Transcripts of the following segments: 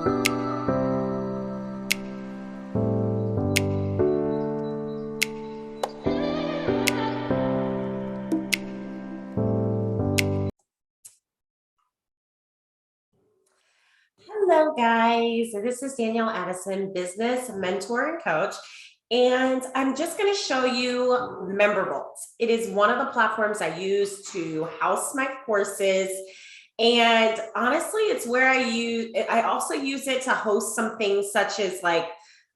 Hello, guys. This is Danielle Addison, business mentor and coach. And I'm just going to show you Membervault. It is one of the platforms I use to house my courses. And honestly, it's where I also use it to host some things such as like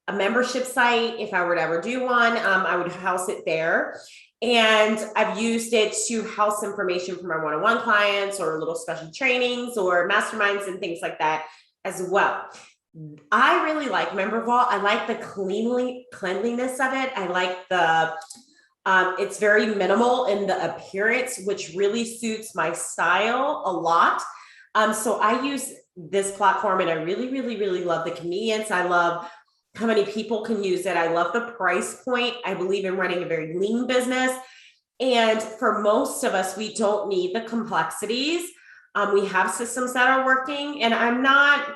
a membership site. If I were to ever do one, I would house it there. And I've used it to house information for my one-on-one clients or little special trainings or masterminds and things like that as well. I really like Membervault. I like the cleanliness of it. I like the, it's very minimal in the appearance, which really suits my style a lot. So I use this platform and I really love the convenience. I love how many people can use it. I love the price point. I believe in running a very lean business. And for most of us, we don't need the complexities. We have systems that are working, and I'm not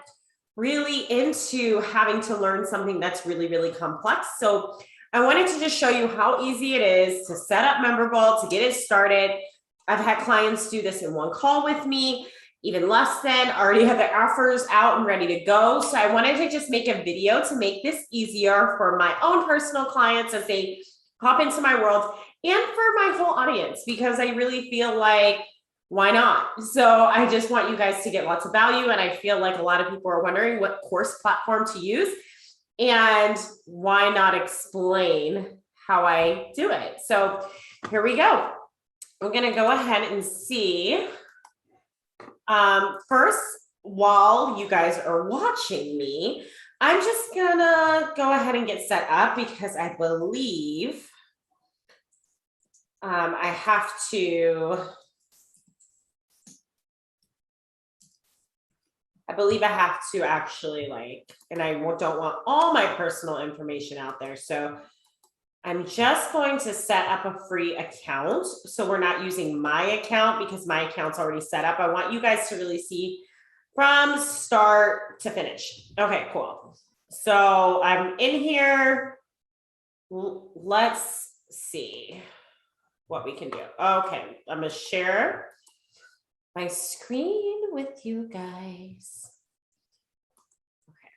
really into having to learn something that's really complex. So I wanted to just show you how easy it is to set up Membervault, to get it started. I've had clients do this in one call with me, even less than, already have their offers out and ready to go. So I wanted to just make a video to make this easier for my own personal clients as they hop into my world and for my whole audience, because I really feel like, why not? So I just want you guys to get lots of value. And I feel like a lot of people are wondering what course platform to use, and why not explain how I do it. So here we go. We're going to go ahead and see. First, while you guys are watching me, I'm just gonna go ahead and get set up because I believe I have to actually and I don't want all my personal information out there. So I'm just going to set up a free account. So we're not using my account because my account's already set up. I want you guys to really see from start to finish. Okay, cool. So I'm in here. Let's see what we can do. Okay, I'm gonna share my screen with you guys. Okay,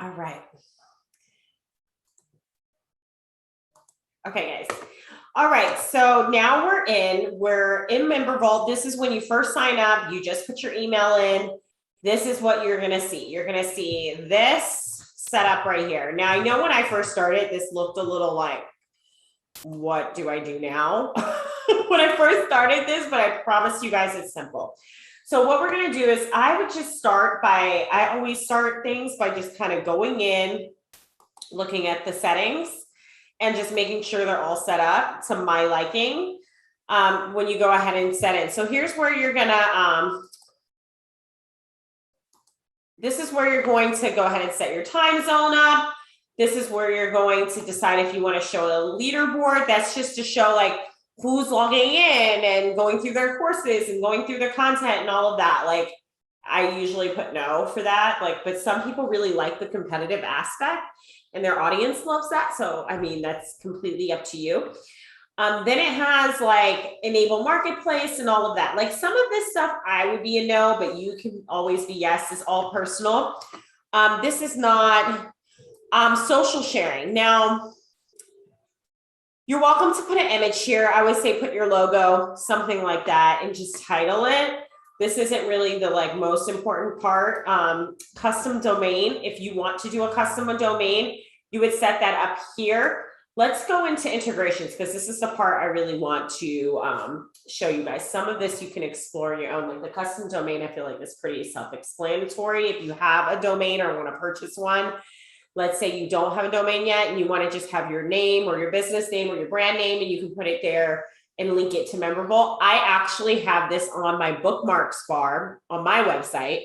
all right. Okay, guys. All right, so now we're in Membervault. This is when you first sign up. You just put your email in. This is what you're gonna see. You're gonna see this setup right here. Now, I know when I first started, this looked a little like, what do I do now? When I first started this, but I promise you guys it's simple. So what we're gonna do is I always start things by just kind of going in, looking at the settings, and just making sure they're all set up to my liking when you go ahead and set it. So here's where you're gonna, this is where you're going to go ahead and set your time zone up. This is where you're going to decide if you want to show a leaderboard. That's just to show like who's logging in and going through their courses and going through their content and all of that. Like I usually put no for that, but some people really like the competitive aspect and their audience loves that. So, I mean, that's completely up to you. Then it has like enable marketplace and all of that. Like some of this stuff I would be a no, but you can always be yes. It's all personal. This is not social sharing. Now, you're welcome to put an image here. I would say put your logo, something like that, and just title it. This isn't really the most important part. Custom domain. If you want to do a custom domain, you would set that up here. Let's go into integrations because this is the part I really want to show you guys. Some of this you can explore your own. Like the custom domain, I feel like is pretty self-explanatory. If you have a domain or want to purchase one, let's say you don't have a domain yet and you want to just have your name or your business name or your brand name, and you can put it there and link it to Membervault. I actually have this on my bookmarks bar on my website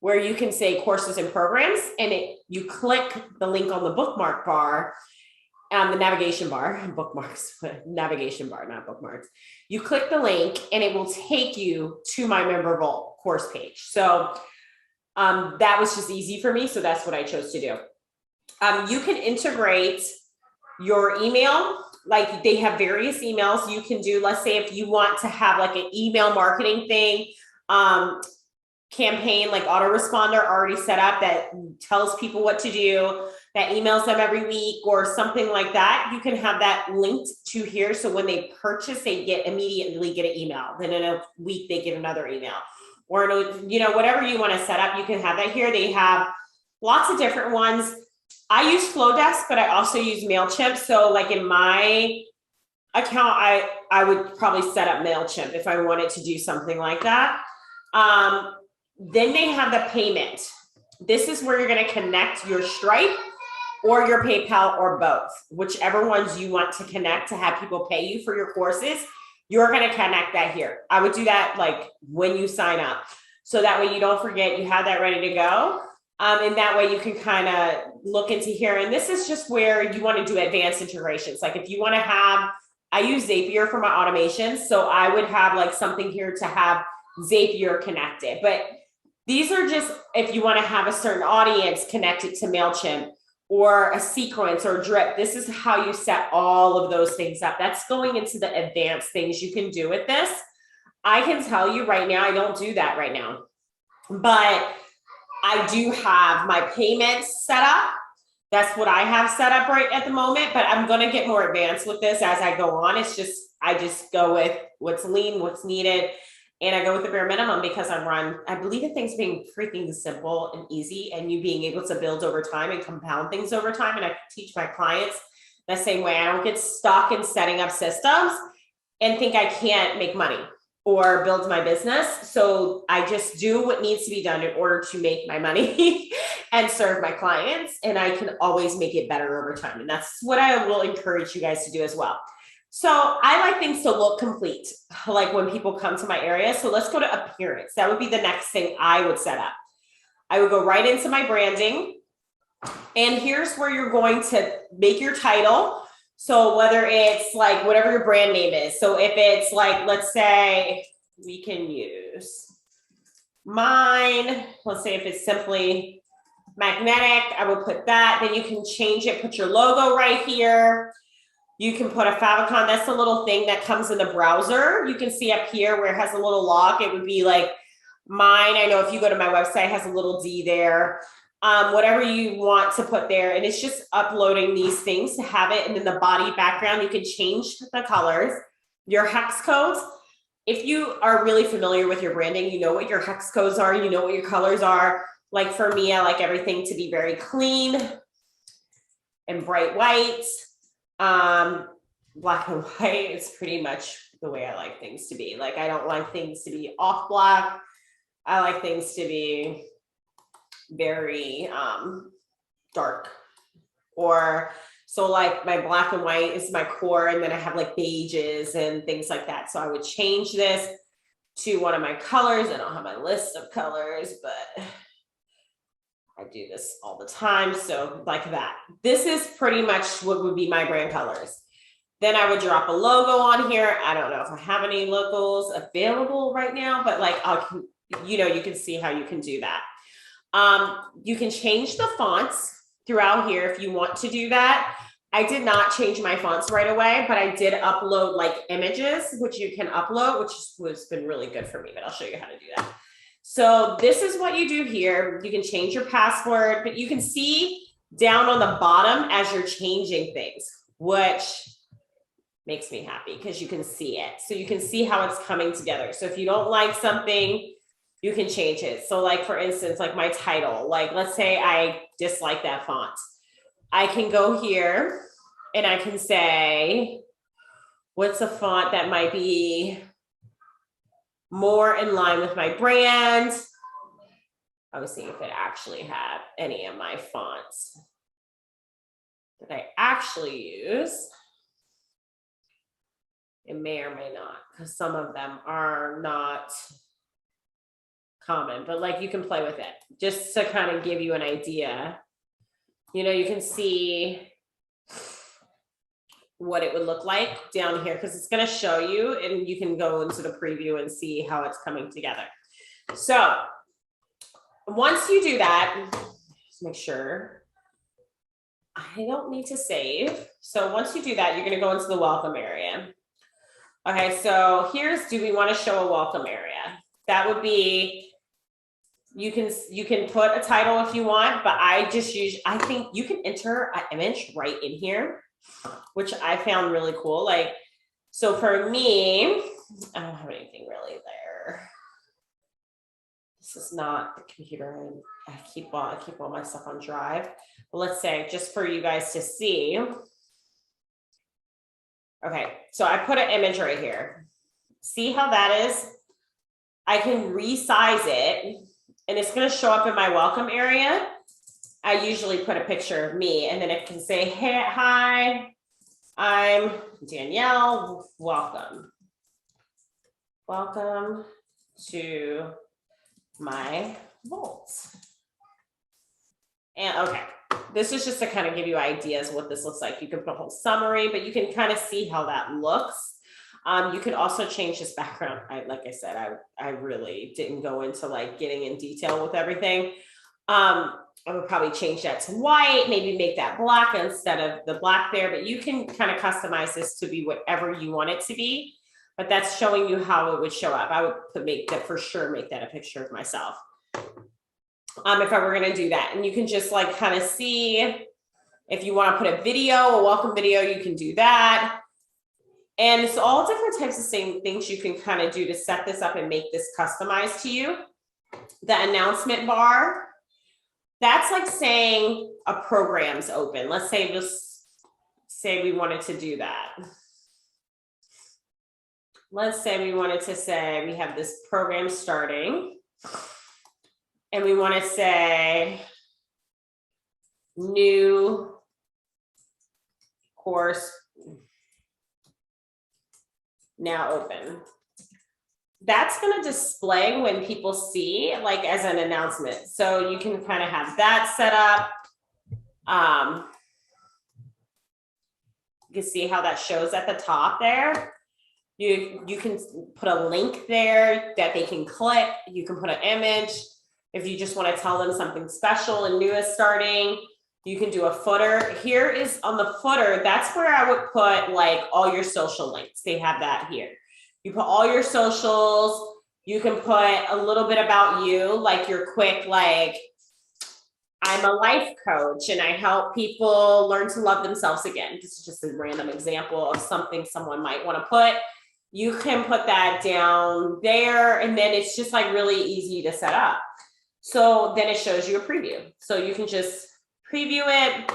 where you can say courses and programs, and you click the link on the bookmark bar the navigation bar, bookmarks, navigation bar, not bookmarks. You click the link and it will take you to my Membervault course page. So that was just easy for me. So that's what I chose to do. You can integrate your email, like they have various emails you can do. Let's say if you want to have like an email marketing thing, campaign, like autoresponder already set up that tells people what to do, that emails them every week or something like that. You can have that linked to here. So when they purchase, they immediately get an email. Then in a week, they get another email. Or, whatever you want to set up, you can have that here. They have lots of different ones. I use Flowdesk, but I also use MailChimp. So like in my account, I would probably set up MailChimp if I wanted to do something like that. Then they have the payment. This is where you're going to connect your Stripe or your PayPal or both, whichever ones you want to connect to have people pay you for your courses. You're going to connect that here. I would do that like when you sign up. So that way you don't forget, you have that ready to go. And that way you can kind of look into here. And this is just where you want to do advanced integrations. Like if you want to have, I use Zapier for my automations. So I would have like something here to have Zapier connected. But these are just if you want to have a certain audience connected to MailChimp or a sequence or drip. This is how you set all of those things up. That's going into the advanced things you can do with this. I can tell you right now, I don't do that right now, but I do have my payments set up. That's what I have set up right at the moment, but I'm going to get more advanced with this as I go on. It's just, I just go with what's lean, what's needed. And I go with the bare minimum because I believe in things being freaking simple and easy and you being able to build over time and compound things over time. And I teach my clients the same way. I don't get stuck in setting up systems and think I can't make money or build my business. So I just do what needs to be done in order to make my money and serve my clients. And I can always make it better over time. And that's what I will encourage you guys to do as well. So I like things to look complete, like when people come to my area. So let's go to appearance. That would be the next thing I would set up. I would go right into my branding. And here's where you're going to make your title. So whether it's like whatever your brand name is. So if it's like, let's say we can use mine. Let's say if it's simply magnetic, I will put that. Then you can change it, put your logo right here. You can put a favicon. That's the little thing that comes in the browser. You can see up here where it has a little lock. It would be like mine. I know if you go to my website, it has a little D there. Whatever you want to put there. And it's just uploading these things to have it. And then the body background, you can change the colors, your hex codes. If you are really familiar with your branding, you know what your hex codes are, you know what your colors are. Like for me, I like everything to be very clean and bright white. Black and white is pretty much the way I like things to be. Like, I don't like things to be off black. I like things to be very, dark or so like my black and white is my core. And then I have like beiges and things like that. So I would change this to one of my colors. I don't have my list of colors, but I do this all the time. So like that, this is pretty much what would be my brand colors. Then I would drop a logo on here. I don't know if I have any logos available right now, but like, you can see how you can do that. You can change the fonts throughout here if you want to do that. I did not change my fonts right away, but I did upload like images, which you can upload, which has been really good for me, but I'll show you how to do that. So this is what you do here. You can change your password, but you can see down on the bottom as you're changing things, which makes me happy because you can see it. So you can see how it's coming together. So if you don't like something, you can change it. So like, for instance, like my title, like let's say I dislike that font. I can go here and I can say, what's a font that might be more in line with my brand? I was seeing if it actually had any of my fonts that I actually use. It may or may not, because some of them are not common, but like you can play with it just to kind of give you an idea. You can see what it would look like down here, because it's going to show you and you can go into the preview and see how it's coming together. So once you do that, just make sure I don't need to save. So once you do that, you're going to go into the welcome area. Okay, so here's, do we want to show a welcome area? That would be, you can put a title if you want, but I think you can enter an image right in here, which I found really cool. Like, so for me, I don't have anything really there. This is not the computer. I keep all my stuff on Drive. But let's say, just for you guys to see. Okay, so I put an image right here. See how that is? I can resize it, and it's going to show up in my welcome area. I usually put a picture of me, and then it can say, hey, hi, I'm Danielle, welcome. Welcome to my vault. And okay, this is just to kind of give you ideas of what this looks like. You can put a whole summary, but you can kind of see how that looks. You could also change this background. Like I said, I really didn't go into like getting in detail with everything. I would probably change that to white, maybe make that black instead of the black there, but you can kind of customize this to be whatever you want it to be. But that's showing you how it would show up. I would make that for sure, make that a picture of myself. If I were going to do that, and you can just like kind of see if you want to put a video, a welcome video, you can do that. And it's all different types of same things you can kind of do to set this up and make this customized to you. The announcement bar, that's like saying a program's open. Let's say we wanted to do that. Let's say we wanted to say we have this program starting, and we want to say new course now open. That's going to display when people see, like, as an announcement. So you can kind of have that set up. You can see how that shows at the top there. You can put a link there that they can click. You can put an image. If you just want to tell them something special and new is starting, you can do a footer. Here is on the footer, that's where I would put like all your social links. They have that here. You put all your socials. You can put a little bit about you, like your quick, like, I'm a life coach and I help people learn to love themselves again. This is just a random example of something someone might want to put. You can put that down there, and then it's just like really easy to set up. So then it shows you a preview. So you can just preview it,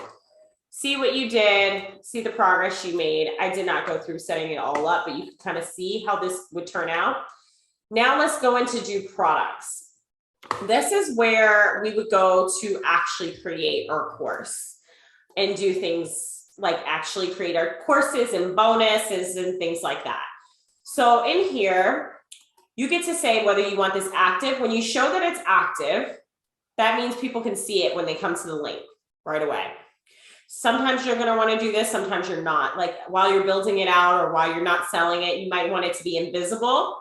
see what you did, see the progress you made. I did not go through setting it all up, but you can kind of see how this would turn out. Now let's go into do products. This is where we would go to actually create our course and do things like actually create our courses and bonuses and things like that. So in here, you get to say whether you want this active. When you show that it's active, that means people can see it when they come to the link right away. Sometimes you're going to want to do this, sometimes you're not. Like while you're building it out or while you're not selling it, you might want it to be invisible,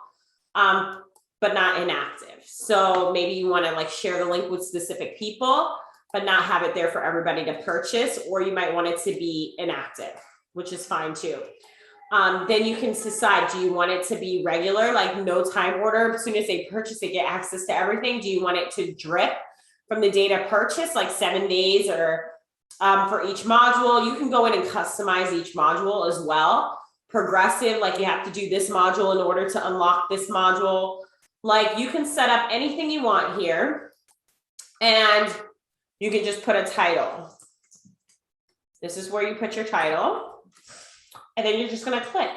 but not inactive. So maybe you want to like share the link with specific people, but not have it there for everybody to purchase, or you might want it to be inactive, which is fine too. Then you can decide, do you want it to be regular, like no time order? As soon as they purchase, they get access to everything. Do you want it to drip from the date of purchase, like 7 days or for each module? You can go in and customize each module as well. Progressive, like you have to do this module in order to unlock this module. Like you can set up anything you want here, and you can just put a title. This is where you put your title. And then you're just going to click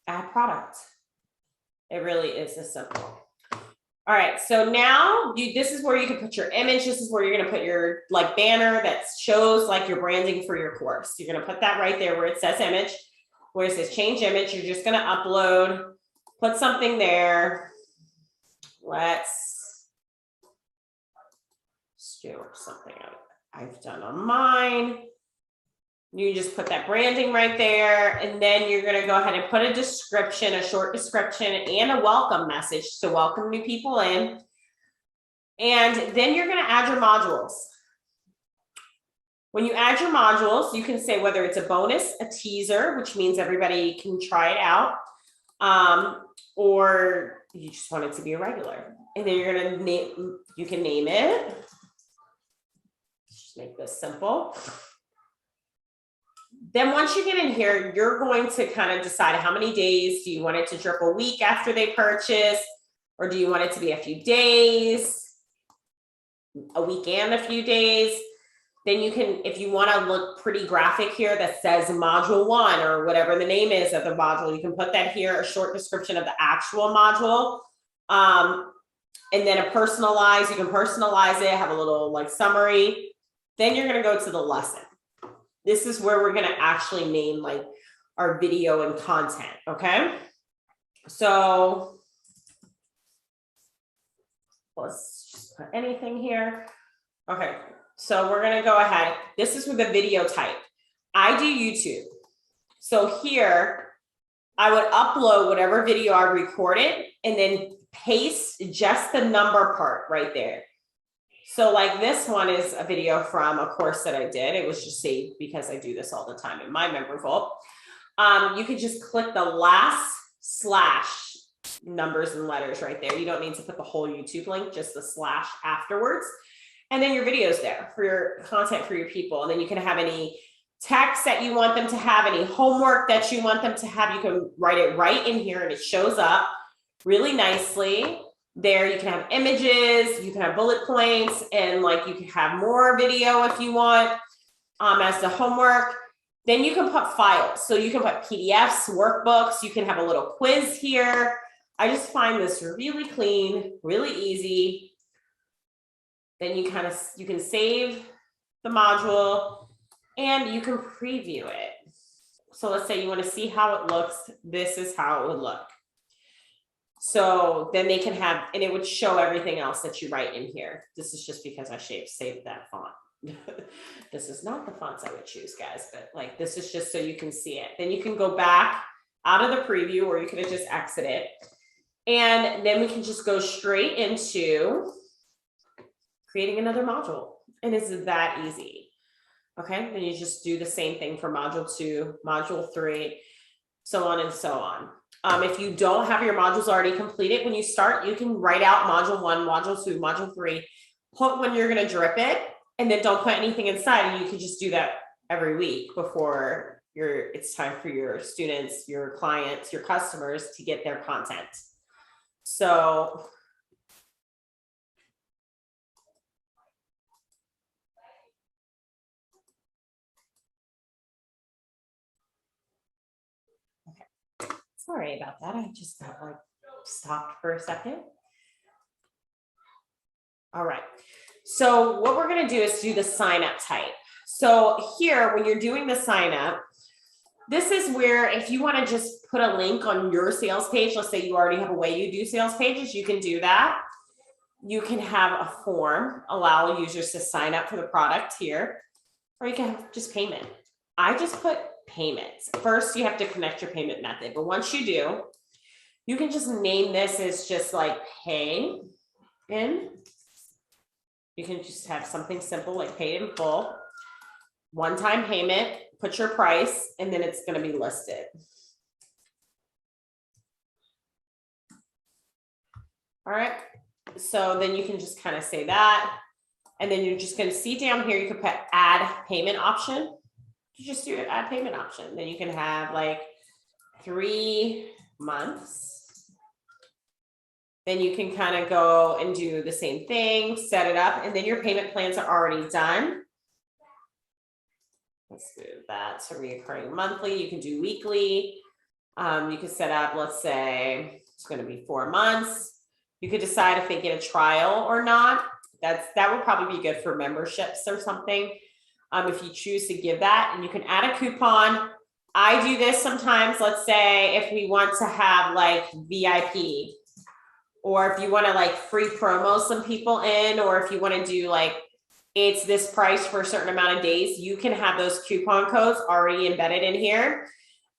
add product. It really is this simple. All right. So now this is where you can put your image. This is where you're going to put your like banner that shows like your branding for your course. You're going to put that right there where it says image, where it says change image. You're just going to upload, put something there. Let's do something I've done on mine. You just put that branding right there, and then you're going to go ahead and put a description, a short description, and a welcome message to welcome new people in. And then you're going to add your modules. When you add your modules, you can say whether it's a bonus, a teaser, which means everybody can try it out, or you just want it to be a regular. And then you're going to name, you can name it. Just make this simple. Then once you get in here, you're going to kind of decide how many days. Do you want it to drip a week after they purchase? Or do you want it to be a few days, a week and a few days? Then you can, if you want to look pretty graphic here that says module 1 or whatever the name is of the module, you can put that here, a short description of the actual module. And then a personalize, you can personalize it, have a little like summary. Then you're going to go to the lesson. This is where we're going to actually name like our video and content. Okay. So let's just put anything here. Okay. So we're going to go ahead. This is with the video type. I do YouTube. So here I would upload whatever video I recorded and then paste just the number part right there. So like this one is a video from a course that I did. It was just saved because I do this all the time in my Membervault. You could just click the last slash numbers and letters right there. You don't need to put the whole YouTube link, just the slash afterwards. And then your video's there for your content for your people. And then you can have any text that you want them to have, any homework that you want them to have. You can write it right in here and it shows up really nicely. There you can have images, you can have bullet points, and like you can have more video if you want as the homework. Then you can put files. So you can put PDFs, workbooks, you can have a little quiz here. I just find this really clean, really easy. Then you can save the module and you can preview it. So let's say you want to see how it looks. This is how it would look. So then they can have, and it would show everything else that you write in here. This is just because I saved that font. This is not the fonts I would choose, guys, but like this is just so you can see it. Then you can go back out of the preview, or you could have just exited. And then we can just go straight into creating another module. And it's that easy. Okay, then you just do the same thing for module 2, module 3, so on and so on. If you don't have your modules already completed, when you start, you can write out module 1, module 2, module 3, put when you're going to drip it, and then don't put anything inside. And you can just do that every week before it's time for your students, your clients, your customers to get their content. So sorry about that. I just got like stopped for a second. All right. So what we're going to do is do the sign up type. So here, when you're doing the sign up, this is where if you want to just put a link on your sales page, let's say you already have a way you do sales pages, you can do that. You can have a form, allow users to sign up for the product here, or you can have just payment. I just put payments. First, you have to connect your payment method, but once you do, you can just name this as just like pay in. You can just have something simple like paid in full, one-time payment, put your price, and then it's going to be listed. All right. So then you can just kind of say that. And then you're just going to see down here, you can put add payment option. You just do an add payment option. Then you can have like 3 months. Then you can kind of go and do the same thing, set it up, and then your payment plans are already done. Let's do that. So reoccurring monthly, you can do weekly. You can set up, let's say it's going to be 4 months. You could decide if they get a trial or not. That would probably be good for memberships or something. If you choose to give that, and you can add a coupon. I do this sometimes. Let's say if we want to have like VIP, or if you want to like free promo some people in, or if you want to do like it's this price for a certain amount of days. You can have those coupon codes already embedded in here.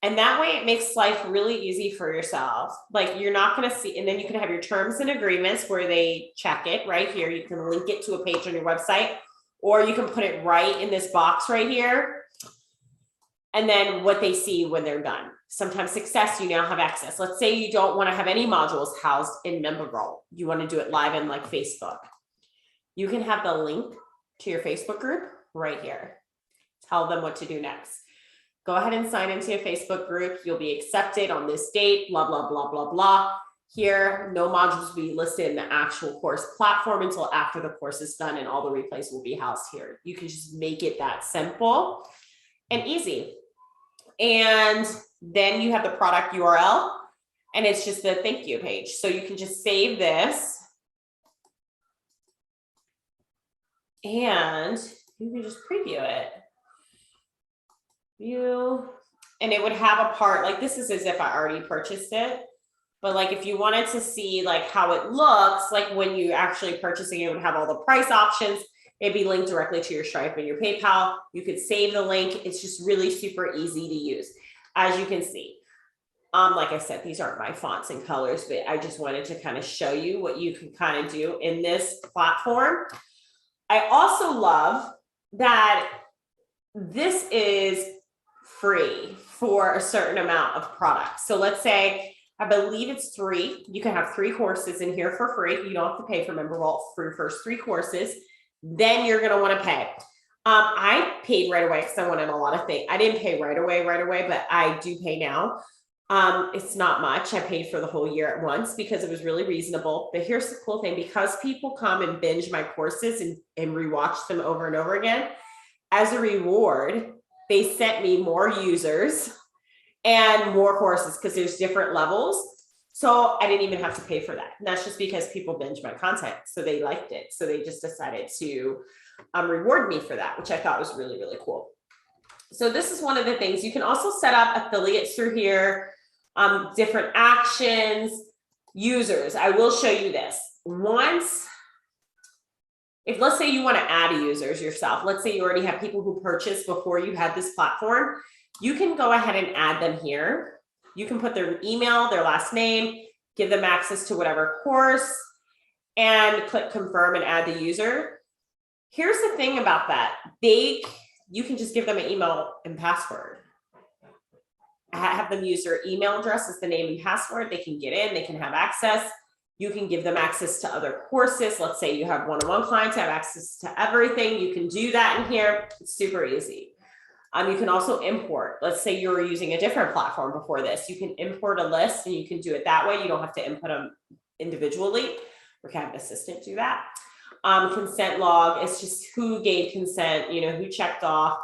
And that way it makes life really easy for yourself. Like you're not going to see, and then you can have your terms and agreements where they check it right here. You can link it to a page on your website, or you can put it right in this box right here. And then what they see when they're done. Sometimes success, you now have access. Let's say you don't want to have any modules housed in Membervault. You want to do it live in like Facebook. You can have the link to your Facebook group right here. Tell them what to do next. Go ahead and sign into your Facebook group. You'll be accepted on this date, blah, blah, blah, blah, blah. Here, no modules will be listed in the actual course platform until after the course is done, and all the replays will be housed here. You can just make it that simple and easy. And then you have the product URL, and it's just the thank you page. So you can just save this. And you can just preview it. View, and it would have a part like this is as if I already purchased it, but like if you wanted to see like how it looks like when you actually purchasing it, would have all the price options. It'd be linked directly to your Stripe and your PayPal. You could save the link. It's just really super easy to use, as you can see. Like I said, these aren't my fonts and colors, but I just wanted to kind of show you what you can kind of do in this platform. I also love that this is free for a certain amount of products. So let's say, I believe it's 3. You can have 3 courses in here for free. You don't have to pay for Membervault for your first 3 courses. Then you're going to want to pay. I paid right away because I wanted a lot of things. I didn't pay right away, but I do pay now. It's not much. I paid for the whole year at once because it was really reasonable. But here's the cool thing, because people come and binge my courses and rewatch them over and over again, as a reward, they sent me more users and more courses because there's different levels. So I didn't even have to pay for that. And that's just because people binge my content. So they liked it. So they just decided to reward me for that, which I thought was really, really cool. So this is one of the things. You can also set up affiliates through here, different actions, users. I will show you this. Once, if let's say you want to add users yourself, let's say you already have people who purchased before you had this platform, you can go ahead and add them here. You can put their email, their last name, give them access to whatever course, and click confirm and add the user. Here's the thing about that. You can just give them an email and password. Have them use their email address as the name and password. They can get in, they can have access. You can give them access to other courses. Let's say you have one-on-one clients, have access to everything. You can do that in here. It's super easy. You can also import. Let's say you're using a different platform before this. You can import a list and you can do it that way. You don't have to input them individually. Or can have an assistant do that. Consent log, it's just who gave consent, who checked off,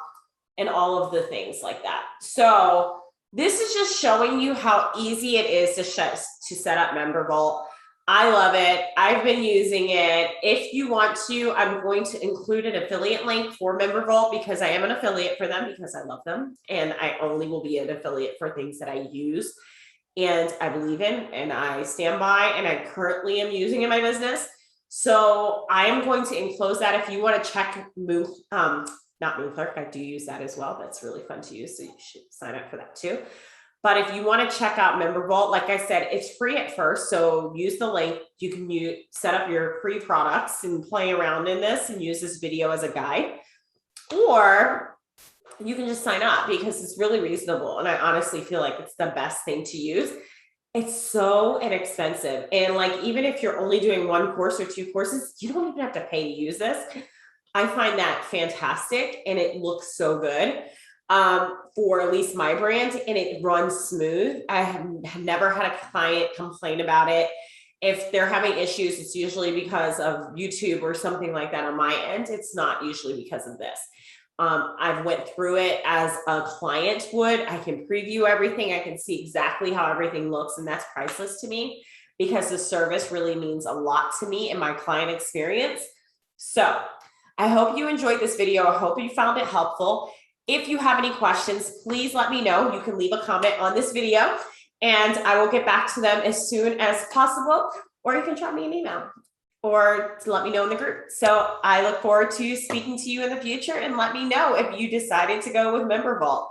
and all of the things like that. So this is just showing you how easy it is to set up Membervault. I love it. I've been using it. If you want to, I'm going to include an affiliate link for Membervault because I am an affiliate for them because I love them. And I only will be an affiliate for things that I use and I believe in and I stand by and I currently am using in my business. So I am going to enclose that. If you want to check not Moonplerk, I do use that as well. That's really fun to use. So you should sign up for that too. But if you want to check out Membervault, like I said, it's free at first. So use the link. You can set up your free products and play around in this and use this video as a guide. Or you can just sign up because it's really reasonable. And I honestly feel like it's the best thing to use. It's so inexpensive. And like, even if you're only doing 1 course or 2 courses, you don't even have to pay to use this. I find that fantastic. And it looks so good. For at least my brand, and it runs smooth. I have never had a client complain about it. If they're having issues, it's usually because of YouTube or something like that on my end. It's not usually because of this. I've went through it as a client would. I can preview everything. I can see exactly how everything looks, and that's priceless to me because the service really means a lot to me in my client experience. So I hope you enjoyed this video. I hope you found it helpful. If you have any questions, please let me know. You can leave a comment on this video and I will get back to them as soon as possible, or you can drop me an email. or to let me know in the group. So I look forward to speaking to you in the future, and let me know if you decided to go with Membervault.